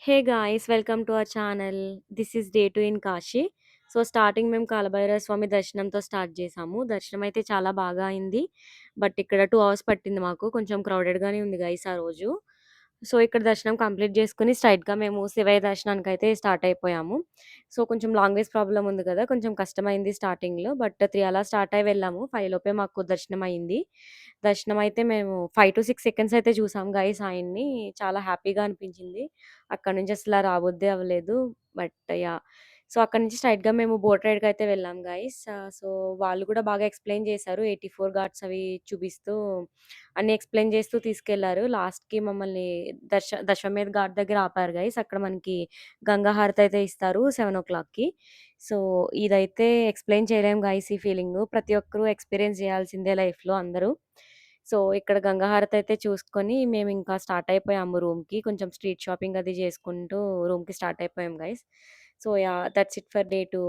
Hey guys! Welcome to our channel. This is day 2 in Kashi. So, starting మేము కాలభైరవ స్వామి దర్శనంతో start చేసాము. దర్శనం అయితే చాలా బాగా అయింది. బట్ ఇక్కడ 2 అవర్స్ పట్టింది మాకు. కొంచెం క్రౌడెడ్‌గానే ఉంది గైస్ ఆ రోజు. సో, ఇక్కడ దర్శనం కంప్లీట్ చేసుకొని స్ట్రెయిట్‌గా మేము శివయ్య దర్శనానికైతే స్టార్ట్ అయిపోయాము. సో, కొంచెం లాంగ్వేజ్ ప్రాబ్లమ్ ఉంది కదా! కొంచెం కష్టమైంది స్టార్టింగ్‌లో. బట్ 3 అలా స్టార్ట్ అయ్యి వెళ్ళాము. 5 లోపే మాకు దర్శనం అయింది. దర్శనం అయితే మేము 5-6 సెకండ్స్ అయితే చూసాం గైస్ ఆయన్ని. చాలా హ్యాపీగా అనిపించింది. అక్కడి నుంచి అసల రాబుద్దే అవ్వలేదు. But yeah! సో, అక్కడి నుంచి స్ట్రెయిట్‌గా మేము బోట్ రైడ్‌కయితే వెళ్ళాం గైస్. సో, వాళ్ళు కూడా బాగా ఎక్స్‌ప్లెయిన్ చేశారు. 84 ఘాట్స్ అవి చూపిస్తూ అన్నీ ఎక్స్‌ప్లెయిన్ చేస్తూ తీసుకెళ్లారు. లాస్ట్‌కి మమ్మల్ని దశమేధ్ ఘాట్ దగ్గర ఆపారు గైస్. అక్కడ మనకి గంగా హారతి అయితే ఇస్తారు 7:00కి. సో, ఇదైతే ఎక్స్‌ప్లెయిన్ చేయలేం గైస్ ఈ ఫీలింగు. ప్రతి ఒక్కరు ఎక్స్‌పీరియన్స్ చేయాల్సిందే లైఫ్‌లో అందరూ. సో, ఇక్కడ గంగా హారతి అయితే చూసుకొని మేమింకా స్టార్ట్ అయిపోయాము రూమ్‌కి. కొంచెం స్ట్రీట్ షాపింగ్ అది చేసుకుంటూ రూమ్‌కి స్టార్ట్ అయిపోయాం guys. So, yeah! That's it for day 2.